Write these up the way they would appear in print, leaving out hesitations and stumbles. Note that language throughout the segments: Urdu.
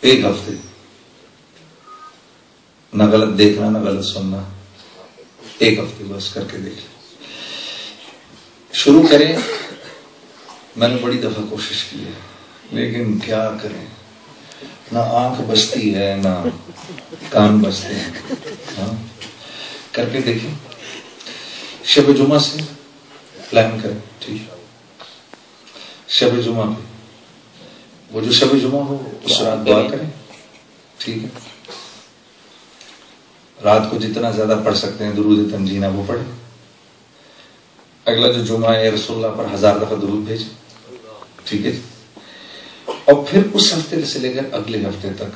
ایک ہفتے نہ غلط دیکھنا نہ غلط سننا، ایک ہفتے بس کر کے دیکھ لیں، شروع کریں۔ میں نے بڑی دفعہ کوشش کی ہے لیکن کیا کریں، نہ آنکھ بچتی ہے نہ کان بچتے ہیں۔ ہاں کر کے دیکھیں، شب جمعہ سے پلان کریں، ٹھیک، شب جمعہ پہ وہ جو شب جمعہ ہو اس رات دعا کریں، ٹھیک ہے، رات کو جتنا زیادہ پڑھ سکتے ہیں درود تنجینہ وہ پڑھیں، اگلا جو جمعہ ہے رسول اللہ پر 1000 دفعہ درود بھیجیں، ٹھیک ہے، اور پھر اس ہفتے سے لے کر اگلے ہفتے تک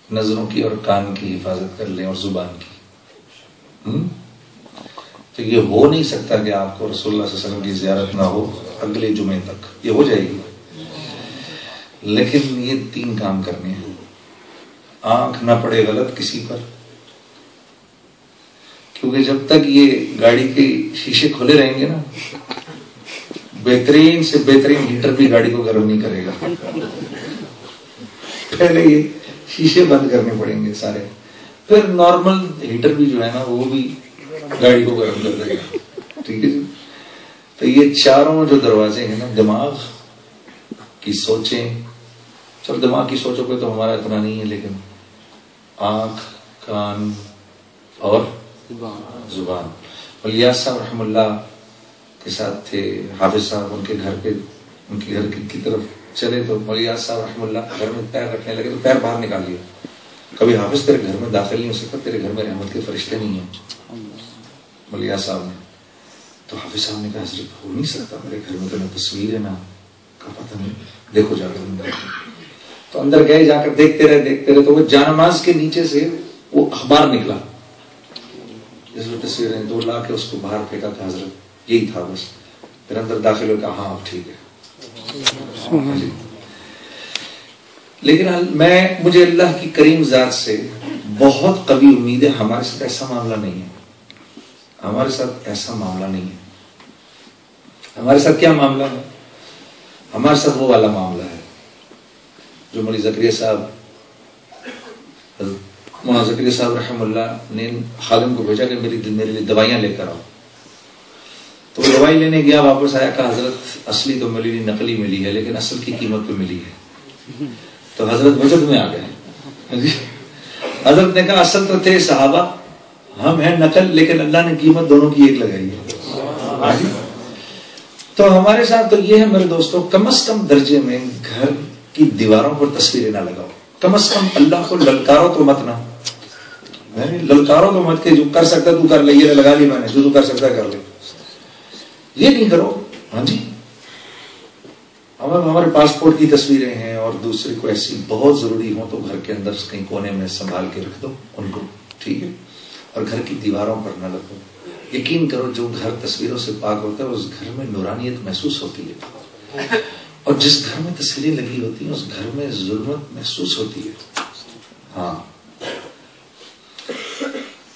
نظروں کی اور کان کی حفاظت کر لیں اور زبان کی۔ تو یہ ہو نہیں سکتا کہ آپ کو رسول اللہ صلی اللہ علیہ وسلم کی زیارت نہ ہو اگلے جمعے تک، یہ ہو جائے گی، لیکن یہ 3 کام کرنے ہیں۔ آنکھ نہ پڑے غلط کسی پر، کیونکہ جب تک یہ گاڑی کے شیشے کھلے رہیں گے نا، بہترین سے بہترین ہیٹر بھی گاڑی کو گرم نہیں کرے گا، پہلے یہ شیشے بند کرنے پڑیں گے سارے، پھر نارمل ہیٹر بھی جو ہے نا وہ بھی گاڑی کو گرم کر دے گا، ٹھیک ہے جی۔ تو یہ چاروں جو دروازے ہیں نا، دماغ کی سوچیں، چلو دماغ کی سوچوں پہ تو ہمارا اتنا نہیں ہے، لیکن آنکھ، کان اور زبان۔ ولیاس صاحب رحم اللہ کے ساتھ تھے، حافظ صاحب ان کے گھر پہ، ان کے گھر کی طرف چلے تو ولیاس صاحب رحم اللہ گھر میں پیر رکھنے لگے تو پیر باہر نکال لیا، کبھی حافظ تیرے گھر میں داخل نہیں ہو سکتا، تیرے گھر میں رحمت کے فرشتے نہیں ہیں، ولیاس صاحب نے۔ تو حافظ صاحب نے کہا حضرت ہو نہیں سکتا، میرے گھر میں تو نہ تصویر ہے نہ کا پتہ نہیں، دیکھو جا کر اندر۔ تو اندر گئے، جا کر دیکھتے رہے تو وہ جانماز کے نیچے سے وہ اخبار نکلا جس میں تصویریں، تو لا کے اس کو باہر پھینکا کہ حضرت یہی تھا بس۔ پھر اندر داخل ہو کہا ہاں اب ٹھیک ہے۔ لیکن مجھے اللہ کی کریم ذات سے بہت قوی امید ہے، ہمارے ساتھ ایسا معاملہ نہیں ہے، ہمارے ساتھ ایسا معاملہ نہیں ہے۔ ہمارے ساتھ کیا معاملہ ہے؟ ہمارے ساتھ وہ والا معاملہ ہے جو مولانا زکریا صاحب، مولانا زکریا صاحب رحم اللہ نے خادم کو بھیجا کہ میرے لیے دوائیاں لے کر آؤ، تو وہ دوائی لینے گیا، واپس آیا، کہا حضرت اصلی تو میرے لیے نقلی ملی ہے لیکن اصل کی قیمت پہ ملی ہے۔ تو حضرت وجد میں آ گئے، حضرت نے کہا اصل تو تھے صحابہ، ہم ہیں نقل، لیکن اللہ نے قیمت دونوں کی ایک لگائی ہے۔ تو ہمارے ساتھ تو یہ ہے میرے دوستوں، کم از کم درجے میں گھر کی دیواروں پر تصویریں نہ لگاؤ، کم از کم اللہ کو للکارو تو مت، نہ للکارو تو مت کہ جو کر سکتا تو کر لے، یہ لگا لی میں نے، جو تو کر سکتا کر لے، یہ نہیں کرو۔ ہاں جی، ہمارے پاسپورٹ کی تصویریں ہیں اور دوسرے کو ایسی بہت ضروری ہو تو گھر کے اندر کہیں کونے میں سنبھال کے رکھ دو ان کو، ٹھیک ہے، اور گھر کی دیواروں پر نہ لگو۔ یقین کرو جو گھر تصویروں سے پاک ہوتا ہے اس گھر میں نورانیت محسوس ہوتی ہے، اور جس گھر میں تصویریں لگی ہوتی ہیں اس گھر میں ظلمت محسوس ہوتی ہے۔ ہاں،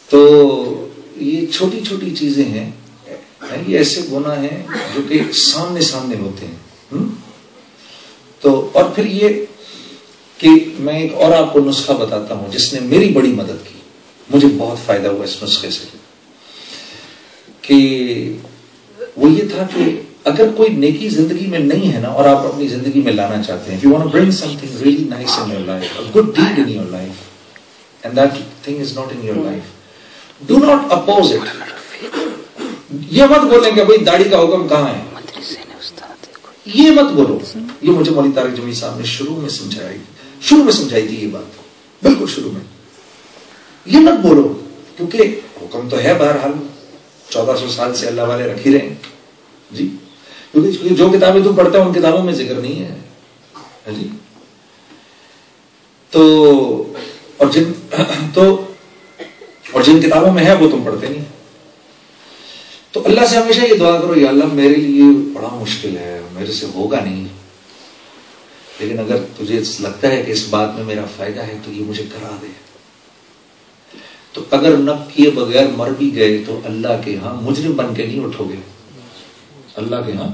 تو یہ چھوٹی چھوٹی چیزیں ہیں، یہ ایسے گناہ ہیں جو کہ سامنے سامنے ہوتے ہیں۔ تو اور پھر یہ کہ میں ایک اور آپ کو نسخہ بتاتا ہوں جس نے میری بڑی مدد کی، مجھے بہت فائدہ ہوا اس نسخے سے، کہ وہ یہ تھا کہ اگر کوئی نیکی زندگی میں نہیں ہے نا اور آپ اپنی زندگی میں لانا چاہتے ہیں، if you want to bring something really nice in your life, a good deed in your life, and that thing is not in your life, do not oppose it. یہ مت بولیں کہ بھئی داڑھی کا حکم کہاں ہے، یہ مت بولو۔ یہ مجھے مولانا طارق جمیل صاحب نے شروع میں سمجھائی تھی یہ بات، بالکل شروع میں، یہ مت بولو، کیونکہ حکم تو ہے بہرحال 1400 سال سے اللہ والے رکھ ہی رہے ہیں جی، کیونکہ جو کتابیں تم پڑھتے ہو ان کتابوں میں ذکر نہیں ہے جی۔ اور جن کتابوں میں ہے وہ تم پڑھتے نہیں۔ تو اللہ سے ہمیشہ یہ دعا کرو، یا اللہ میرے لیے بڑا مشکل ہے، میرے سے ہوگا نہیں، لیکن اگر تجھے لگتا ہے کہ اس بات میں میرا فائدہ ہے تو یہ مجھے کرا دے۔ تو اگر نہ کیے بغیر مر بھی گئے تو اللہ کے ہاں مجرم بن کے نہیں اٹھو گے، اللہ کے ہاں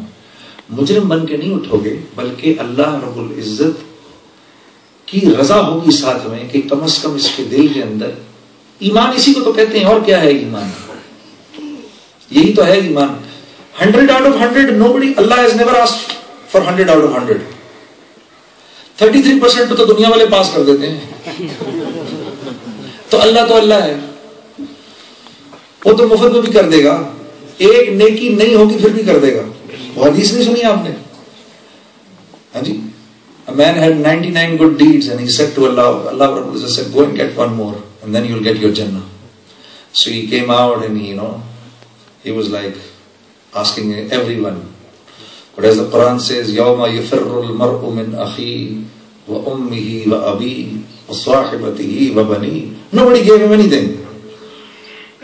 مجرم بن کے نہیں اٹھو گے، بلکہ اللہ رب العزت کی رضا ہوگی ساتھ میں کہ کم از کم اس کے دل کے اندر ایمان، اسی کو تو کہتے ہیں، اور کیا ہے ایمان؟ یہی تو ہے ایمان. 100 out of 100 nobody, Allah has never asked for 100 out of 100. 33% تو دنیا والے پاس کر دیتے ہیں. تو اللہ ہے، وہ تو مفت میں بھی کر دے گا. ایک نیکی نہیں ہوگی پھر بھی کر دے گا. وہ حدیث نہیں سنی آپ نے؟ ہاں جی. A man had 99 good deeds and he said to Allah said, go and get one more and then you'll get your Jannah. So he came out and he was like asking everyone. But as the Quran says, يَوْمَ يَفِرُّ الْمَرْءُ مِنْ أَخِيهِ وَأُمِّهِ وَأَبِيهِ وَصَاحِبَتِهِ وَبَنِيهِ. Nobody gave him anything.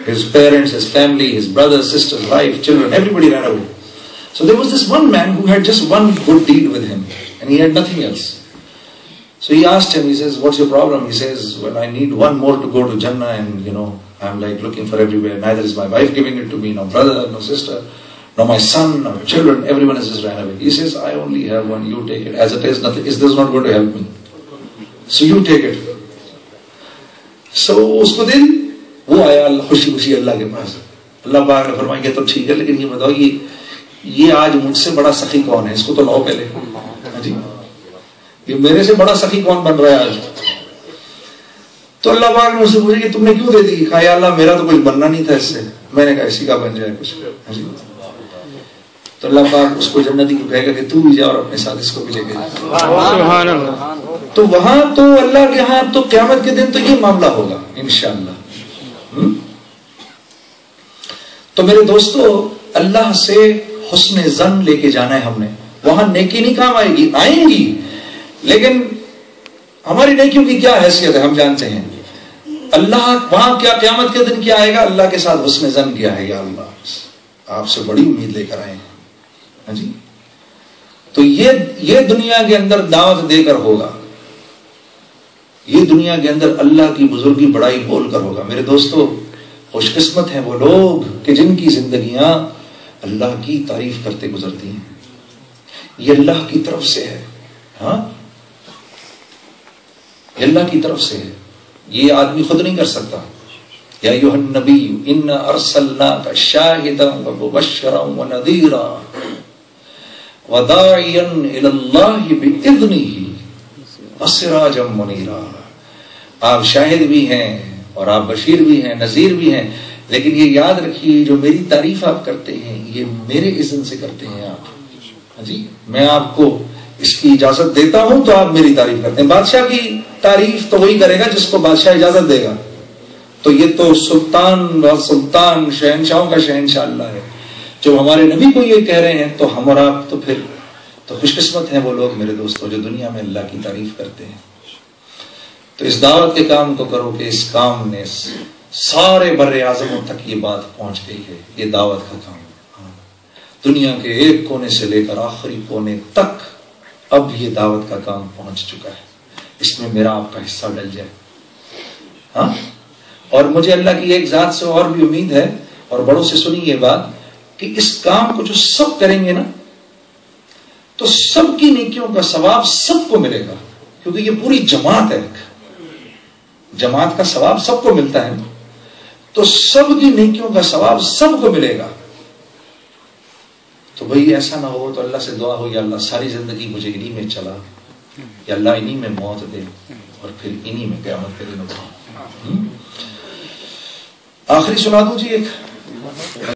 His parents, his family, his brothers, sisters, wife, children, everybody ran away. So there was this one man who had just one good deed with him and he had nothing else. So he asked him, he says, what's your problem? He says, well, I need one more to go to Jannah and I'm like looking for everywhere. Neither is my wife giving it to me, no brother, no sister, no my son, no children, everyone has just ran away. He says, I only have one, you take it. As it is, nothing, this is not going to help me. So you take it. So usko dil, وہ آیا خوشی خوشی اللہ کے پاس. اللہ پاک نے فرمایا کہ تو ٹھیک ہے لیکن یہ بتاؤ یہ آج مجھ سے بڑا سخی کون ہے؟ اس کو تو لاؤ پہلے. جی یہ میرے سے بڑا سخی کون بن رہا ہے آج؟ تو اللہ پاک نے اس سے پوچھا کہ تم نے کیوں دے دی؟ کہا یا اللہ میرا تو کچھ بننا نہیں تھا اس سے. میں نے کہا اسی کا بن جائے کچھ. تو اللہ پاک اس کو جنتی کو کہے گا کہ تو بھی جا اور اپنے ساتھ اس کو بھی لے کے جا. سبحان اللہ. تو وہاں تو اللہ کے ہاں تو قیامت کے دن تو یہ معاملہ ہوگا انشاءاللہ. تو میرے دوستو اللہ سے حسن ظن لے کے جانا ہے ہم نے. وہاں نیکی نہیں کام آئے گی، آئیں گی لیکن ہماری نیکیوں کی کیا حیثیت ہے ہم جانتے ہیں. اللہ وہاں کیا قیامت کے دن کیا آئے گا؟ اللہ کے ساتھ حسن ظن کیا ہے، یا اللہ آپ سے بڑی امید لے کر آئے ہیں. ہاں جی. تو یہ دنیا کے اندر دعوت دے کر ہوگا، یہ دنیا کے اندر اللہ کی بزرگی بڑائی بول کر ہوگا. میرے دوستو خوش قسمت ہیں وہ لوگ کہ جن کی زندگیاں اللہ کی تعریف کرتے گزرتی ہیں. یہ اللہ کی طرف سے ہے. ہاں یہ اللہ کی طرف سے ہے، یہ آدمی خود نہیں کر سکتا. یا ایھا النبی انا ارسلناک شاہدا ومبشرا ونذیرا وداعیا الی اللہ باذنہ وسراجا منیرا. آپ شاہد بھی ہیں اور آپ بشیر بھی ہیں، نذیر بھی ہیں، لیکن یہ یاد رکھیے جو میری تعریف آپ کرتے ہیں یہ میرے اذن سے کرتے ہیں آپ. جی میں آپ کو اس کی اجازت دیتا ہوں تو آپ میری تعریف کرتے ہیں. بادشاہ کی تعریف تو وہی کرے گا جس کو بادشاہ اجازت دے گا. تو یہ تو سلطان شہنشاہوں کا شہنشاہ اللہ ہے. جو ہمارے نبی کو یہ کہہ رہے ہیں تو ہم اور آپ تو پھر تو خوش قسمت ہیں وہ لوگ میرے دوستوں جو دنیا میں اللہ کی تعریف کرتے ہیں. تو اس دعوت کے کام کو کرو کہ اس کام نے سارے بر اعظموں تک یہ بات پہنچ گئی ہے. یہ دعوت کا کام دنیا کے ایک کونے سے لے کر آخری کونے تک اب یہ دعوت کا کام پہنچ چکا ہے. اس میں میرا آپ کا حصہ ڈل جائے. ہاں اور مجھے اللہ کی ایک ذات سے اور بھی امید ہے اور بڑوں سے سنی یہ بات کہ اس کام کو جو سب کریں گے نا تو سب کی نیکیوں کا ثواب سب کو ملے گا. کیونکہ یہ پوری جماعت ہے، جماعت کا ثواب سب کو ملتا ہے تو سب کی نیکیوں کا ثواب سب کو ملے گا. تو بھئی ایسا نہ ہو تو اللہ سے دعا ہو یا اللہ ساری زندگی مجھے انہی میں چلا، یا اللہ انہی میں موت دے اور پھر انہی میں قیامت کے دن اٹھا. آخری سنا دوں جی ایک